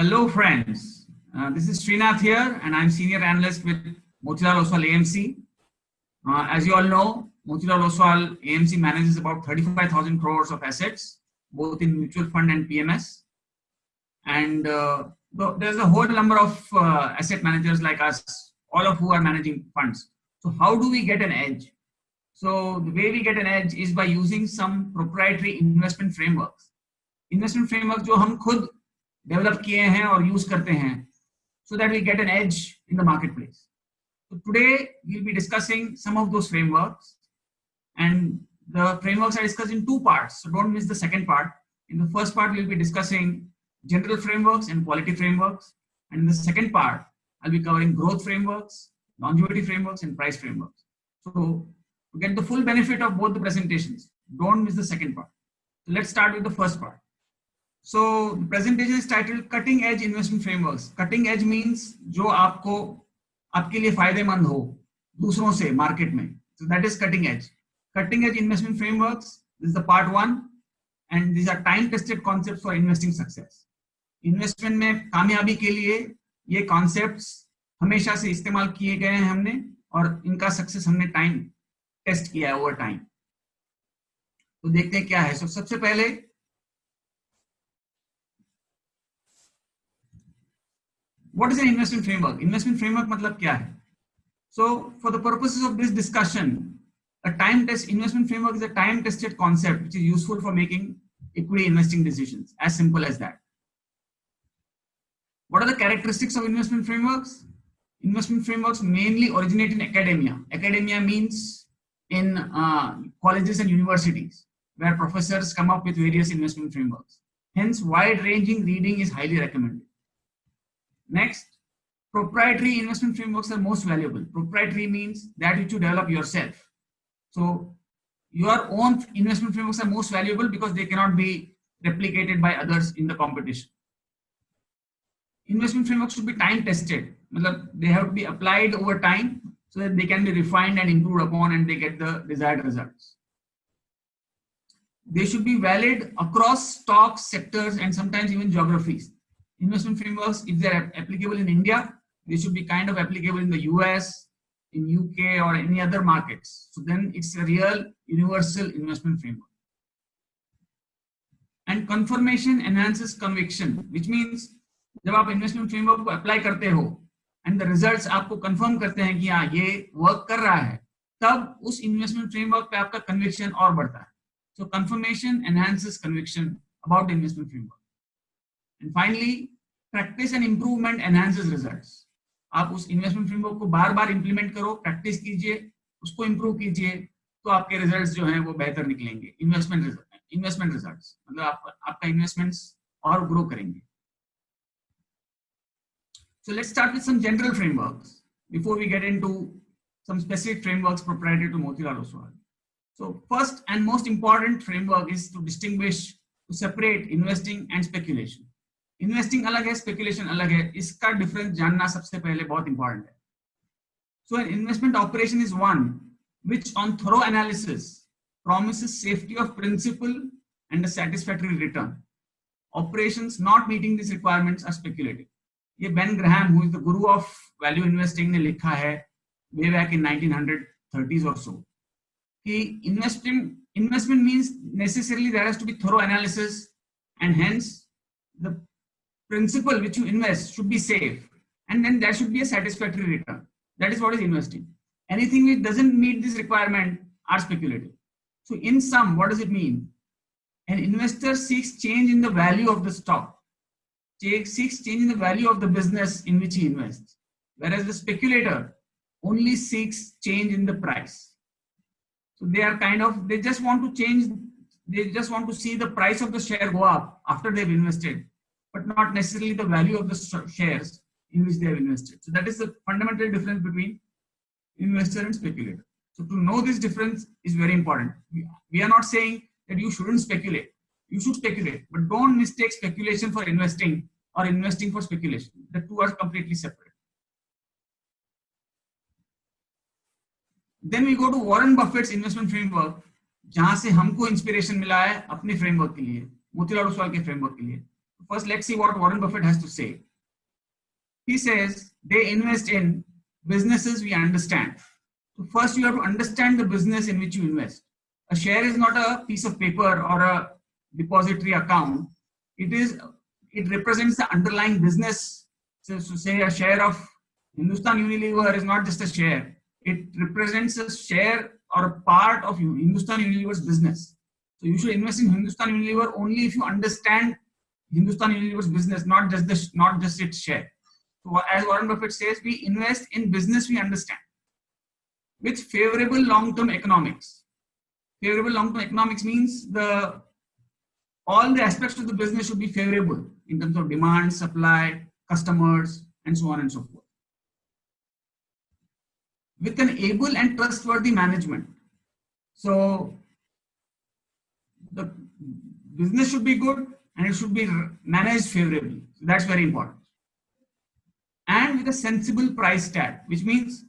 Hello, friends. This is Srinath here, and I'm senior analyst with Motilal Oswal AMC. As you all know, Motilal Oswal AMC manages about 35,000 crores of assets, both in mutual fund and PMS. And there's a whole number of asset managers like us, all of who are managing funds. So how do we get an edge? So the way we get an edge is by using some proprietary investment frameworks. Investment frameworks जो हम खुद develop किए हैं और use करते हैं, so that we get an edge in the marketplace. So today we'll be discussing some of those frameworks, and the frameworks are discussed in two parts. So don't miss the second part. In the first part, we'll be discussing general frameworks and quality frameworks, and in the second part, I'll be covering growth frameworks, longevity frameworks, and price frameworks. So to get the full benefit of both the presentations, don't miss the second part. So let's start with the first part. So the presentation is titled Cutting Edge Investment Frameworks. Cutting edge means जो आपको आपके लिए फायदेमंद हो दूसरों से market में. So that is cutting edge. Cutting edge investment frameworks. This is the part one, and these are time-tested concepts for investing success. Investment में कामयाबी के लिए ये concepts हमेशा से इस्तेमाल किए गए हैं हमने, और इनका सक्सेस हमने टाइम टेस्ट किया है ओवर टाइम. तो देखते हैं क्या है. So सबसे पहले what is an investment framework? Investment framework मतलब क्या है? So for the purposes of this discussion, a time test investment framework is a time tested concept which is useful for making equity investing decisions. As simple as that. What are the characteristics of investment frameworks? Investment frameworks mainly originate in academia. Academia means in colleges and universities, where professors come up with various investment frameworks. Hence, wide-ranging reading is highly recommended. Next, proprietary investment frameworks are most valuable. Proprietary means that which you develop yourself. So your own investment frameworks are most valuable because they cannot be replicated by others in the competition. Investment frameworks should be time tested. They have to be applied over time so that they can be refined and improved upon, and they get the desired results. They should be valid across stocks, sectors, and sometimes even geographies. Investment frameworks, if they are applicable in India, they should be kind of applicable in the US, in UK, or any other markets. So then it's a real universal investment framework. And confirmation enhances conviction, which means जब आप investment framework को apply करते हो and the results आपको confirm करते हैं कि हाँ ये work कर रहा है, तब उस investment framework पे आपका conviction और बढ़ता है. So confirmation enhances conviction about the investment framework. And finally, practice and improvement enhances results. आप उस investment framework को बार-बार implement करो, practice कीजिए, उसको improve कीजिए, तो आपके results जो हैं वो बेहतर निकलेंगे. Investment results मतलब आपका investments और grow करेंगे. So let's start with some general frameworks before we get into some specific frameworks proprietary to Motilal Oswal. So first and most important framework is to distinguish, to separate investing and speculation. Investing अलग है, speculation अलग है. इसका difference जानना सबसे पहले बहुत important है. So an investment operation is one which on thorough analysis promises safety of principal and a satisfactory return. Operations not meeting these requirements are speculative. ये Ben Graham, who is the guru of value investing, ने लिखा है way back in 1930s or so कि investment means necessarily there has to be thorough analysis, and hence the principal which you invest should be safe, and then there should be a satisfactory return. That is what is investing. Anything which doesn't meet this requirement are speculative. So in sum, what does it mean? An investor seeks change in the value of the stock, seeks change in the value of the business in which he invests, whereas the speculator only seeks change in the price. So they are they just want to change, they just want to see the price of the share go up after they've invested, but not necessarily the value of the shares in which they have invested. So that is the fundamental difference between investor and speculator. So to know this difference is very important. We are not saying that you shouldn't speculate. You should speculate, but don't mistake speculation for investing or investing for speculation. The two are completely separate. Then we go to Warren Buffett's investment framework, जहां से हमको inspiration मिला है अपने framework के लिए, मोतीलाल ओसवाल के framework के लिए. First, let's see what Warren Buffett has to say. He says they invest in businesses we understand. So first, you have to understand the business in which you invest. A share is not a piece of paper or a depository account. It represents the underlying business. So say a share of Hindustan Unilever is not just a share. It represents a share or a part of Hindustan Unilever's business. So you should invest in Hindustan Unilever only if you understand Hindustan Unilever's business, not just its share. So as Warren Buffett says, we invest in business we understand with favorable long-term economics. Favorable long-term economics means all the aspects of the business should be favorable in terms of demand, supply, customers, and so on and so forth. With an able and trustworthy management. So the business should be good and it should be managed favorably. So that's very important. And with a sensible price tag, which means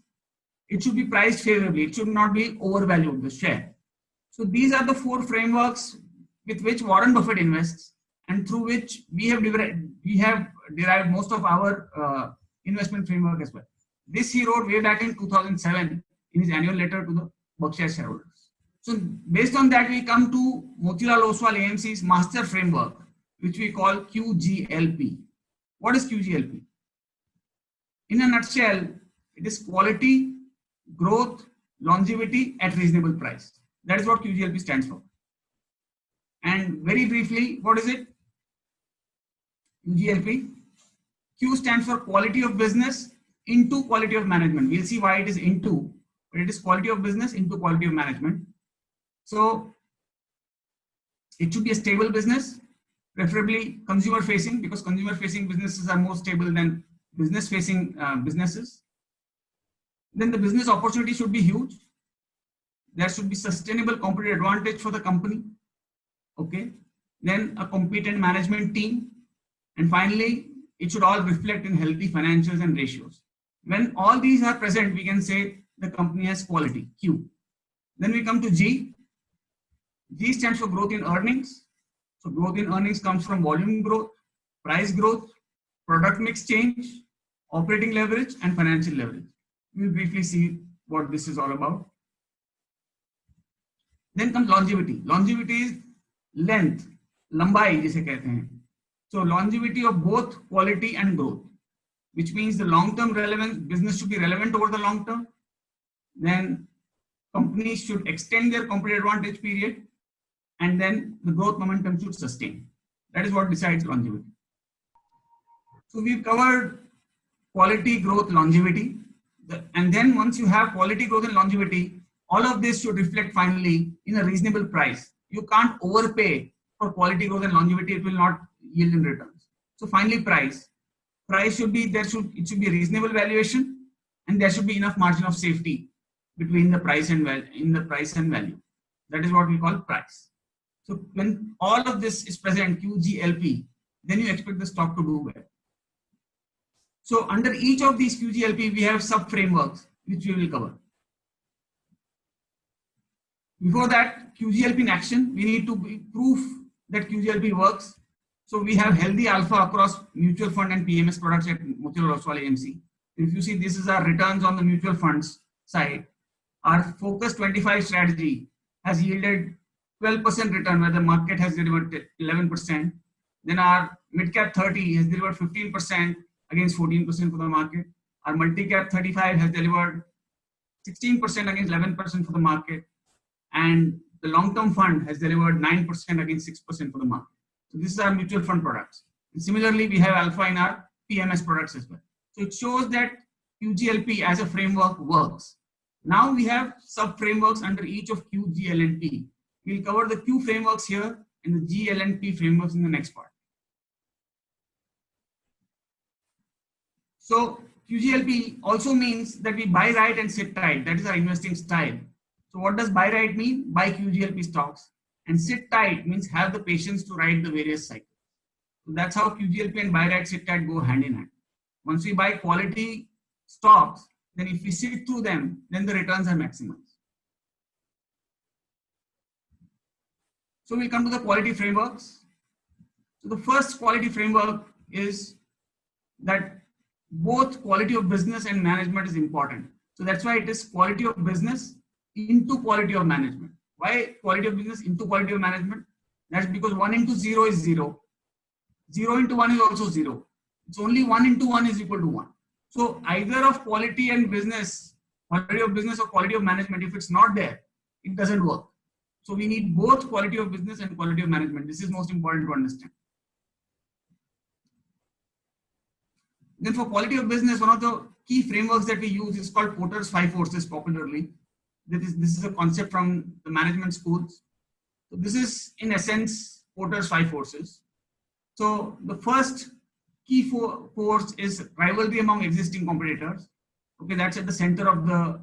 it should be priced favorably. It should not be overvalued, the share. So these are the 4 frameworks with which Warren Buffett invests and through which we have derived most of our investment framework as well. This he wrote way back in 2007 in his annual letter to the Berkshire shareholders. So based on that, we come to Motilal Oswal AMC's master framework, which we call QGLP. What is QGLP? In a nutshell, it is quality, growth, longevity at reasonable price. That is what QGLP stands for. And very briefly, what is it? QGLP. Q stands for quality of business into quality of management. We'll see why it is into, but it is quality of business into quality of management. So it should be a stable business, preferably consumer facing, because consumer facing businesses are more stable than business facing businesses. Then the business opportunity should be huge. There should be sustainable competitive advantage for the company. Okay. Then a competent management team. And finally, it should all reflect in healthy financials and ratios. When all these are present, we can say the company has quality, Q. Then we come to G. G stands for growth in earnings. So growth in earnings comes from volume growth, price growth, product mix change, operating leverage, and financial leverage. We'll briefly see what this is all about. Then comes longevity. Longevity is length, lambai जिसे कहते हैं. So longevity of both quality and growth, which means the long-term relevance, business should be relevant over the long term. Then companies should extend their competitive advantage period, and then the growth momentum should sustain. That is what decides longevity. So we've covered quality, growth, longevity. And then once you have quality, growth, and longevity, all of this should reflect finally in a reasonable price. You can't overpay for quality, growth, and longevity. It will not yield in returns. So finally, price should be it should be a reasonable valuation, and there should be enough margin of safety between the price and value. That is what we call price. So when all of this is present, QGLP, then you expect the stock to do well. So under each of these QGLP, we have sub frameworks which we will cover. Before that, QGLP in action, we need to prove that QGLP works. So we have healthy alpha across mutual fund and PMS products at Motilal Oswal AMC. If you see, this is our returns on the mutual funds side. Our Focus 25 strategy has yielded 12% return, where the market has delivered 11%. Then our mid-cap 30 has delivered 15% against 14% for the market. Our multi-cap 35 has delivered 16% against 11% for the market. And the long-term fund has delivered 9% against 6% for the market. So this is our mutual fund products. And similarly, we have alpha in our PMS products as well. So it shows that QGLP as a framework works. Now we have sub-frameworks under each of Q, G, L, and P. We'll cover the Q frameworks here and the G, L, and P frameworks in the next part. So QGLP also means that we buy right and sit tight. That is our investing style. So what does buy right mean? Buy QGLP stocks. And sit tight means have the patience to ride the various cycles. So that's how QGLP and buy right, sit tight go hand in hand. Once we buy quality stocks, then if we sit through them, then the returns are maximized. So we come to the quality frameworks. So the first quality framework is that both quality of business and management is important. So that's why it is quality of business into quality of management. Why quality of business into quality of management? That's because 1 into 0 is 0. 0 into 1 is also 0. It's only 1 into 1 is equal to 1. So either of quality and business, quality of business or quality of management, if it's not there, it doesn't work. So we need both quality of business and quality of management. This is most important to understand. Then for quality of business, one of the key frameworks that we use is called Porter's 5 forces popularly. This is a concept from the management schools. So this is in essence Porter's 5 forces. So the first key force is rivalry among existing competitors. Okay, that's at the center of the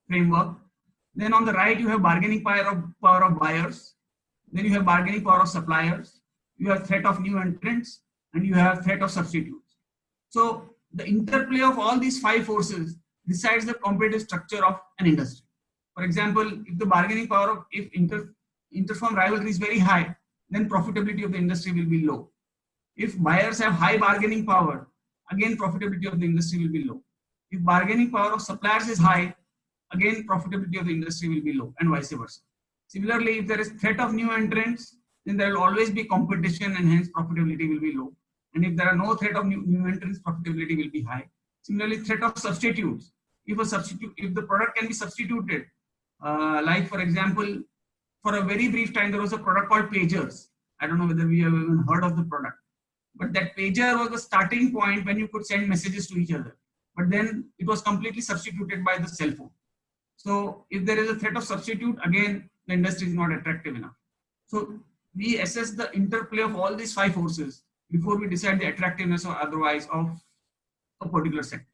framework. Then on the right, you have bargaining power of buyers. Then you have bargaining power of suppliers. You have threat of new entrants, and you have threat of substitutes. So the interplay of all these 5 forces decides the competitive structure of an industry. For example, if the bargaining power of interfirm rivalry is very high, then profitability of the industry will be low. If buyers have high bargaining power, again profitability of the industry will be low. If bargaining power of suppliers is high, again profitability of the industry will be low, and vice versa. Similarly, if there is threat of new entrants, then there will always be competition and hence profitability will be low. And if there are no threat of new entrants, profitability will be high. Similarly, threat of substitutes. If the product can be substituted, like for example, for a very brief time, there was a product called pagers. I don't know whether we have even heard of the product, but that pager was the starting point when you could send messages to each other. But then it was completely substituted by the cell phone. So if there is a threat of substitute, again, the industry is not attractive enough. So we assess the interplay of all these 5 forces before we decide the attractiveness or otherwise of a particular sector.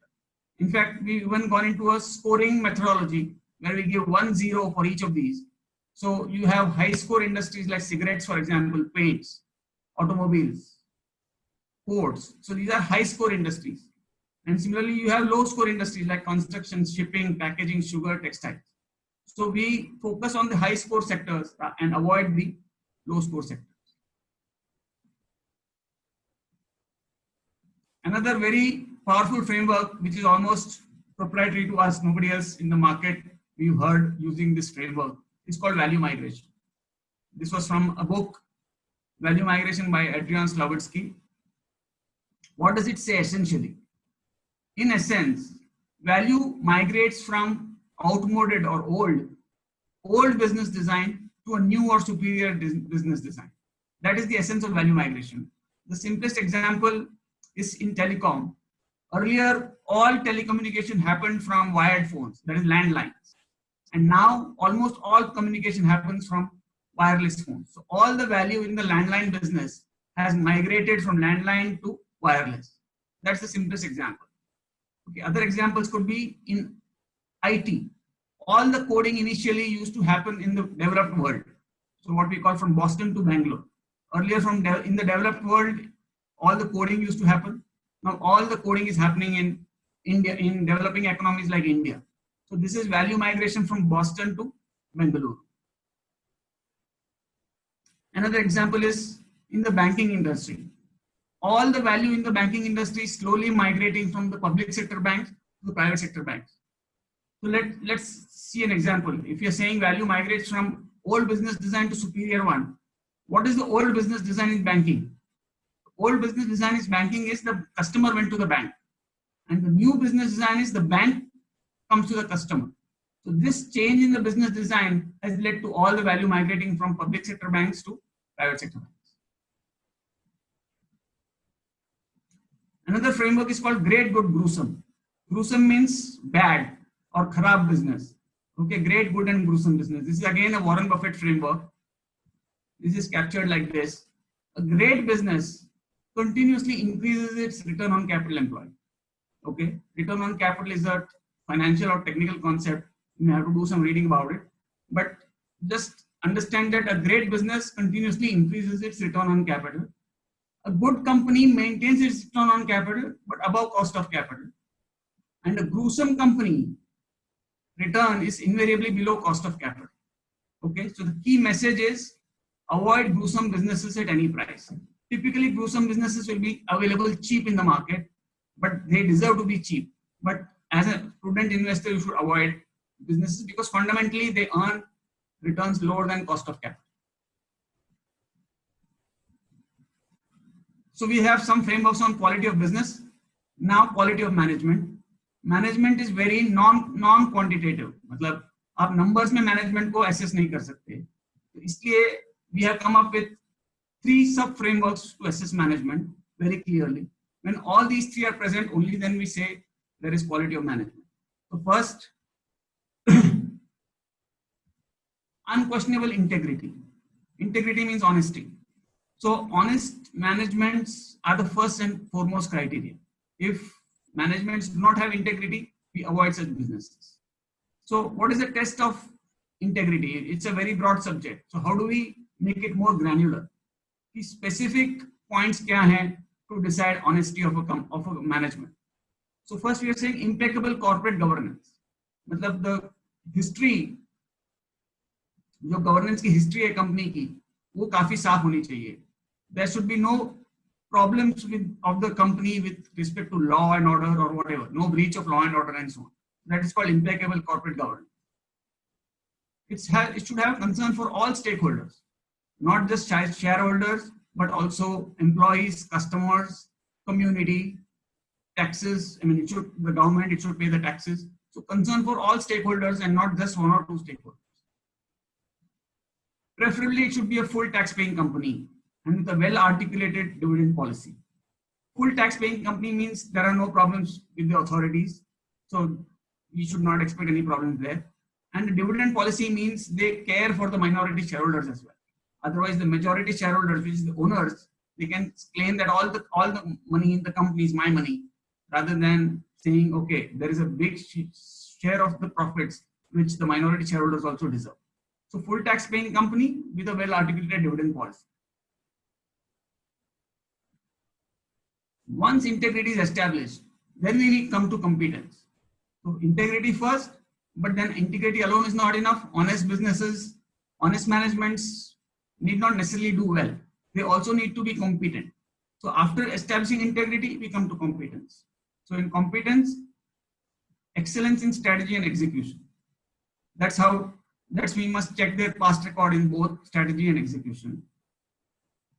In fact, we even gone into a scoring methodology where we give 1, 0 for each of these. So you have high score industries like cigarettes, for example, paints, automobiles, ports. So these are high score industries. And similarly, you have low score industries like construction, shipping, packaging, sugar, textiles. So we focus on the high score sectors and avoid the low score sectors. Another very powerful framework, which is almost proprietary to us, nobody else in the market we've heard using this framework, is called value migration. This was from a book, Value Migration by Adrian Slavodsky. What does it say essentially? In essence, value migrates from outmoded or old business design to a new or superior business design. That is the essence of value migration. The simplest example is in telecom. Earlier, all telecommunication happened from wired phones, that is landlines. And now almost all communication happens from wireless phones. So all the value in the landline business has migrated from landline to wireless. That's the simplest example. Okay, other examples could be in IT. All the coding initially used to happen in the developed world. So what we call from Boston to Bangalore. Earlier in the developed world, all the coding used to happen. Now all the coding is happening in India, in developing economies like India. So this is value migration from Boston to Bangalore. Another example is in the banking industry. All the value in the banking industry is slowly migrating from the public sector banks to the private sector banks. So let's see an example. If you're saying value migrates from old business design to superior one, what is the old business design in banking? Old business design is banking is the customer went to the bank, and the new business design is the bank comes to the customer. So this change in the business design has led to all the value migrating from public sector banks to private sector banks. Another framework is called great, good, gruesome. Gruesome means bad or kharab business. Okay, great, good, and gruesome business. This is again a Warren Buffett framework. This is captured like this. A great business continuously increases its return on capital employed. Okay, return on capital is a financial or technical concept. You may have to do some reading about it, but just understand that a great business continuously increases its return on capital. A good company maintains its return on capital, but above cost of capital. And a gruesome company return is invariably below cost of capital. Okay, so the key message is avoid gruesome businesses at any price. Typically, gruesome businesses will be available cheap in the market, but they deserve to be cheap. But as a prudent investor, you should avoid businesses because fundamentally they earn returns lower than cost of capital. So we have some frameworks on quality of business. Now quality of management. Management is very non-quantitative. मतलब आप numbers में management को assess नहीं कर सकते. तो इसलिए we have come up with 3 sub frameworks to assess management very clearly. When all these 3 are present, only then we say there is quality of management. So first, unquestionable integrity. Integrity means honesty. So honest managements are the first and foremost criteria. If managements do not have integrity, we avoid such businesses. So what is the test of integrity? It's a very broad subject. So how do we make it more granular? The specific points kya hai to decide honesty of a management. So first we are saying impeccable corporate governance. मतलब the history, जो governance की history है company की, वो काफी साफ होनी चाहिए. There should be no problems of the company with respect to law and order or whatever, no breach of law and order and so on. That is called impeccable corporate governance. It should have concern for all stakeholders, not just shareholders, but also employees, customers, community, taxes. I mean, the government, it should pay the taxes. So concern for all stakeholders and not just 1 or 2 stakeholders. Preferably, it should be a full tax-paying company and with a well-articulated dividend policy. Full tax-paying company means there are no problems with the authorities, so we should not expect any problems there. And the dividend policy means they care for the minority shareholders as well. Otherwise, the majority shareholders, which is the owners, they can claim that all the money in the company is my money, rather than saying, okay, there is a big share of the profits which the minority shareholders also deserve. So full tax-paying company with a well-articulated dividend policy. Once integrity is established, then we come to competence. So integrity first, but then integrity alone is not enough. Honest businesses, honest managements need not necessarily do well. They also need to be competent. So after establishing integrity, we come to competence. So in competence, excellence in strategy and execution. That's we must check their past record in both strategy and execution.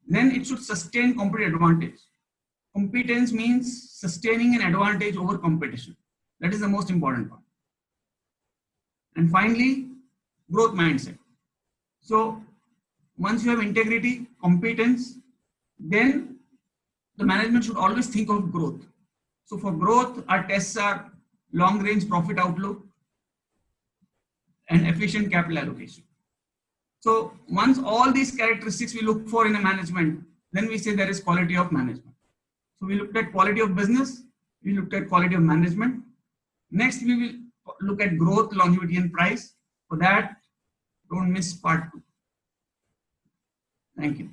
Then it should sustain competitive advantage. Competence means sustaining an advantage over competition. That is the most important part. And finally, growth mindset. So once you have integrity, competence, then the management should always think of growth. So for growth, our tests are long-range profit outlook and efficient capital allocation. So once all these characteristics we look for in a management, then we say there is quality of management. So we looked at quality of business, we looked at quality of management. Next, we will look at growth, longevity, and price. For that, don't miss part 2. Thank you.